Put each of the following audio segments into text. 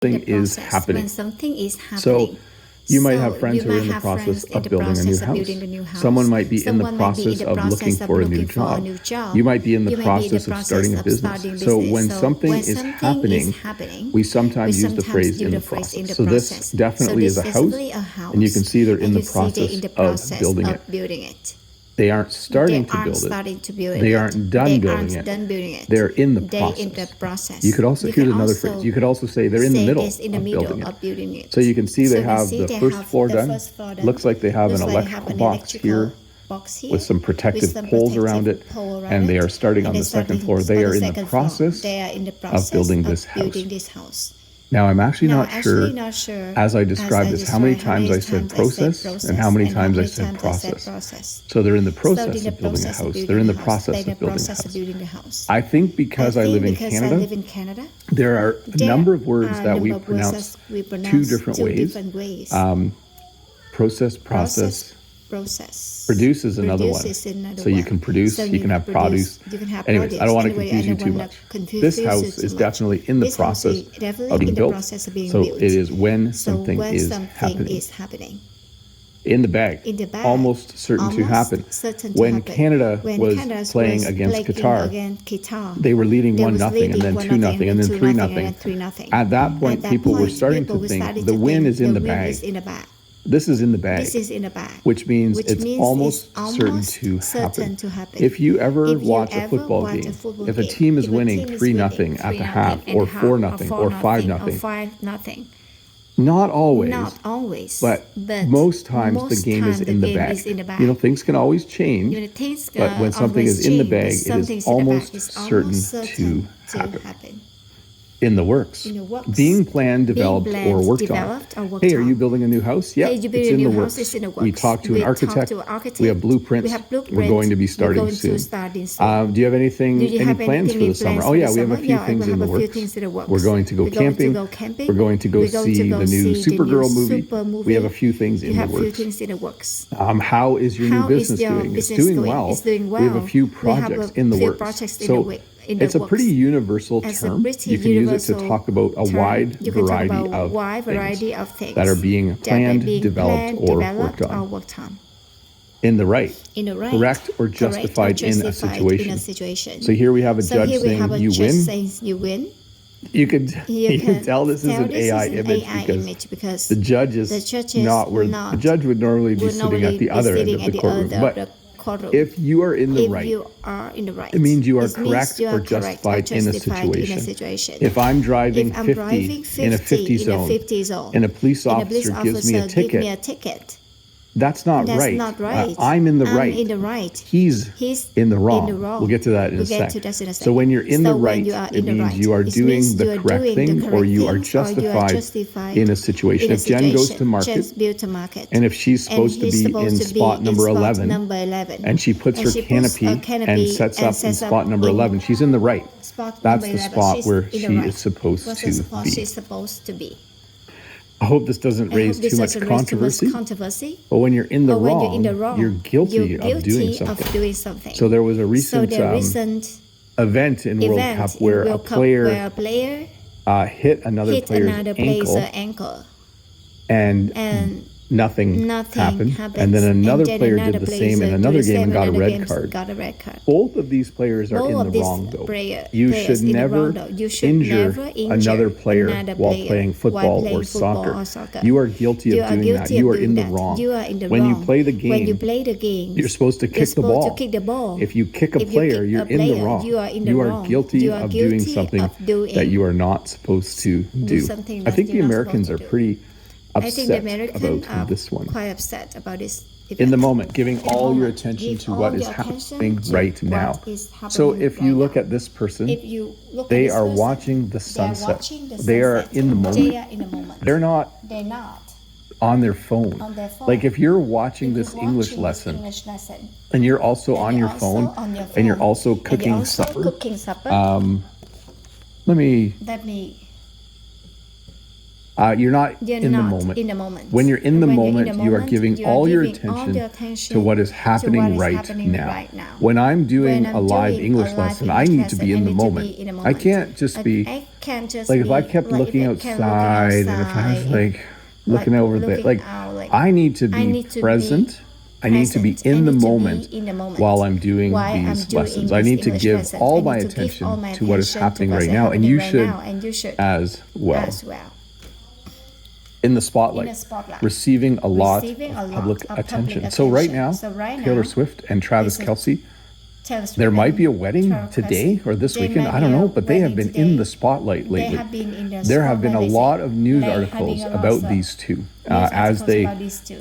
thing is happening. When something is So happening. you might have So friends you who are might in the have process friends in of the building a process new of building a house. new house. Someone might be in the Someone might be in process the of process looking of for a new looking for a job. new job. You might be in the You might be in the process of starting a process of business. starting So business. when So something when is something happening, we sometimes use the phrase do in the the phrase in process. the So this process. definitely is a house, and you can see they're in and the you see they're process in the of process building of it. building it. They aren't They starting to aren't build it. starting to build They it. aren't done They building aren't it. done building it. They're in the They're in the process. process. You could also, You here's can another also phrase. You could also say they're in the say middle this in the of middle building it. of building it. So you can see they So have the first floor done. Looks like they have an electrical box here with some protective poles around it, and they are starting on the second floor. They are in the process of building this house. Now, I'm actually not sure, as I described this, how many times I said process and how many times I said process. So they're in the process of building a house. They're in the process of building a house. I think because I live in Canada, there are a number of words that we pronounce two different ways. Process. Produce is another one. So you can produce, you can have produce. Anyways, I don't want to confuse you too much. This house is definitely in the process of being built. So it is when something is happening. In the bag, almost certain to happen. When Canada was playing against Qatar, they were leading 1-0 and then 2-0 and then 3-0. At that point, people were starting to think the win is in the bag. This is in the bag, which means it's almost certain to happen. If you ever watch a football game, if a team is winning 3-0 at the half, or 4-0, or 5-0, not always, but most times the game is in the bag. You know, things can always change, but when something is in the bag, it is almost certain to happen. In the works. Being planned, developed, or worked on. Hey, are you building a new house? Yeah, it's in the works. We talked to an architect. We have blueprints. We're going to be starting soon. Do you have any plans for the summer? Oh yeah, we have a few things in the works. We're going to go camping. We're going to go see the new Supergirl movie. We have a few things in the works. How is your new business doing? It's doing well. We have a few projects in the works. So it's a pretty universal term. You can use it to talk about a wide variety of things that are being planned, developed, or worked on. In the right, correct or justified in a situation. So here we have a judge saying you win. You can tell this is an AI image because the judge is not where the judge would normally be sitting at the other end of the courtroom. But if you are in the right, it means you are correct or justified in a situation. If I'm driving 50 in a 50 zone and a police officer gives me a ticket, that's not right. I'm in the right. He's in the wrong. We'll get to that in a sec. So when you're in the right, it means you are doing the correct thing or you are justified in a situation. If Jen goes to market and if she's supposed to be in spot number 11 and she puts her canopy and sets up in spot number 11, she's in the right. That's the spot where she is supposed to be. I hope this doesn't raise too much controversy. But when you're in the wrong, you're guilty of doing something. So there was a recent event in World Cup where a player hit another player's ankle, and nothing happened. And then another player did the same in another game and got a red card. Both of these players are in the wrong, though. You should never injure another player while playing football or soccer. You are guilty of doing that. You are in the wrong. When you play the game, you're supposed to kick the ball. If you kick a player, you're in the wrong. You are guilty of doing something that you are not supposed to do. I think the Americans are pretty upset about this one. Quite upset about this event. In the moment, giving all your attention to what is happening right now. So if you look at this person, they are watching the sunset. They are in the moment. They're not on their phone. Like if you're watching this English lesson and you're also on your phone and you're also cooking supper. Let me You're not in the moment. When you're in the moment, you are giving all your attention to what is happening right now. When I'm doing a live English lesson, I need to be in the moment. I can't just be like if I kept looking outside and if I was like looking over there, like I need to be present. I need to be in the moment while I'm doing these lessons. I need to give all my attention to what is happening right now, and you should as well. In the spotlight, receiving a lot of public attention. So right now, Taylor Swift and Travis Kelce, there might be a wedding today or this weekend, I don't know, but they have been in the spotlight lately. There have been a lot of news articles about these two as they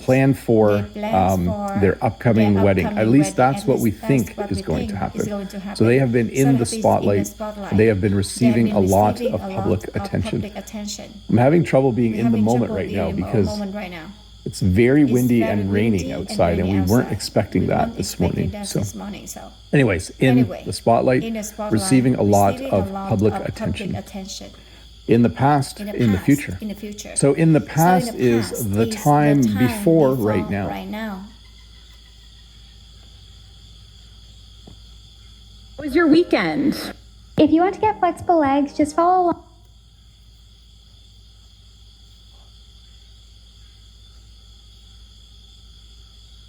plan for their upcoming wedding. At least that's what we think is going to happen. So they have been in the spotlight. They have been receiving a lot of public attention. I'm having trouble being in the moment right now because it's very windy and raining outside, and we weren't expecting that this morning. So anyways, in the spotlight, receiving a lot of public attention. In the past, in the future. So in the past is the time before right now. What was your weekend? If you want to get flexible legs, just follow along.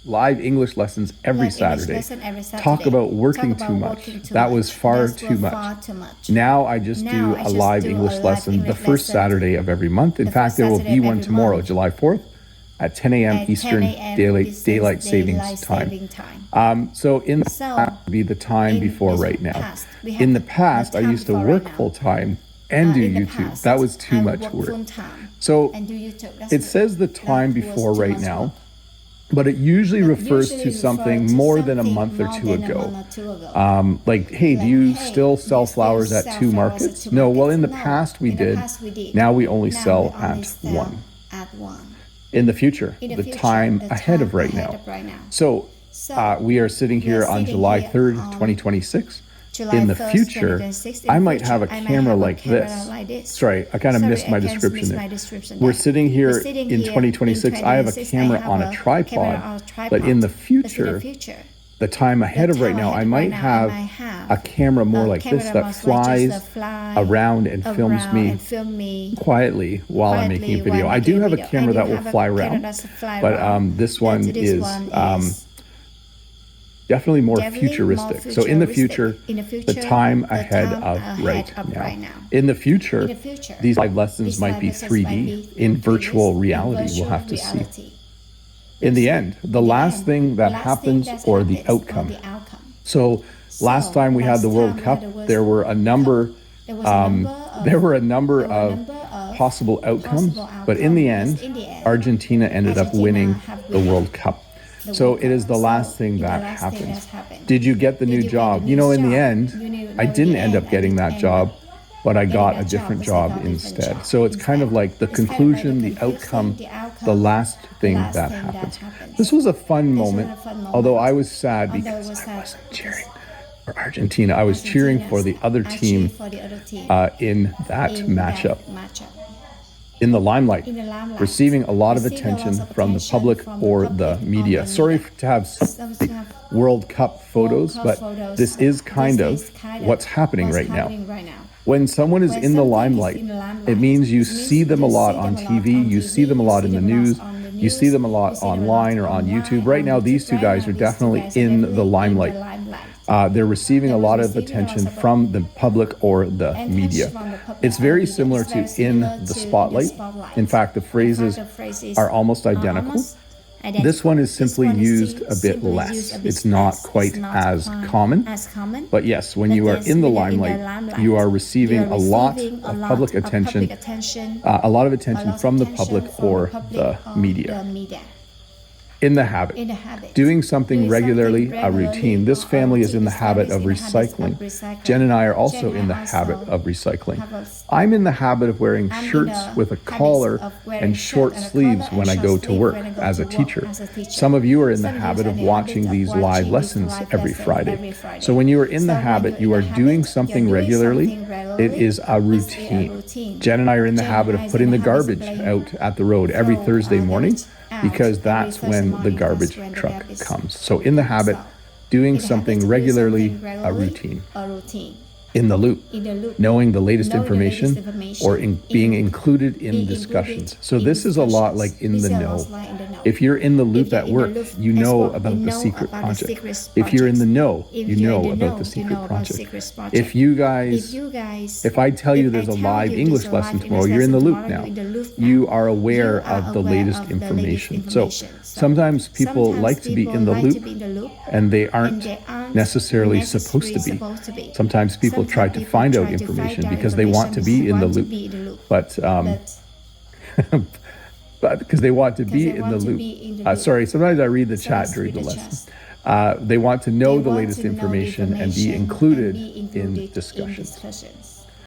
Live English lessons every Saturday. Talk about working too much. That was far too much. Now I just do a live English lesson the first Saturday of every month. In fact, there will be one tomorrow, July 4th at 10 a.m. Eastern Daylight Savings Time. So in the past would be the time before right now. In the past, I used to work full time and do YouTube. That was too much work. So it says the time before right now, but it usually refers to something more than a month or two ago. Like, hey, do you still sell flowers at 2 markets? No, well, in the past we did. Now we only sell at 1. In the future, the time ahead of right now. So we are sitting here on July 3rd, 2026. In the future, I might have a camera like this. Sorry, I kind of missed my description there. We're sitting here in 2026. I have a camera on a tripod, but in the future, the time ahead of right now, I might have a camera more like this that flies around and films me quietly while I'm making a video. I do have a camera that will fly around, but this one is definitely more futuristic. So in the future, the time ahead of right now. In the future, these live lessons might be 3D. In virtual reality, we'll have to see. In the end, the last thing that happens or the outcome. So last time we had the World Cup, there were a number of possible outcomes, but in the end, Argentina ended up winning the World Cup. So it is the last thing that happens. Did you get the new job? You know, in the end, I didn't end up getting that job, but I got a different job instead. So it's kind of like the conclusion, the outcome, the last thing that happens. This was a fun moment, although I was sad because I wasn't cheering for Argentina. I was cheering for the other team in that matchup. In the limelight, receiving a lot of attention from the public or the media. Sorry to have World Cup photos, but this is kind of what's happening right now. When someone is in the limelight, it means you see them a lot on TV, you see them a lot in the news, you see them a lot online or on YouTube. Right now, these two guys are definitely in the limelight. They're receiving a lot of attention from the public or the media. It's very similar to in the spotlight. In fact, the phrases are almost identical. This one is simply used a bit less. It's not quite as common. But yes, when you are in the limelight, you are receiving a lot of public attention, a lot of attention from the public or the media. In the habit. Doing something regularly, a routine. This family is in the habit of recycling. Jen and I are also in the habit of recycling. I'm in the habit of wearing shirts with a collar and short sleeves when I go to work as a teacher. Some of you are in the habit of watching these live lessons every Friday. So when you are in the habit, you are doing something regularly, regularly. It is a routine. Jen and I are in the habit of putting the garbage out at the road every Thursday morning because that's when the garbage truck comes. So in the habit, doing something regularly, a routine. In the loop, knowing the latest information or being included in discussions. So this is a lot like in the know. If you're in the loop at work, you know about the secret project. If you're in the know, you know about the secret project. If you guys, if I tell you there's a live English lesson tomorrow, you're in the loop now. You are aware of the latest information. So sometimes people like to be in the loop and they aren't necessarily supposed to be. Sometimes people try to find out information because they want to be in the loop, but because they want to be in the loop. Sorry, sometimes I read the chat during the lesson. They want to know the latest information and be included in discussions.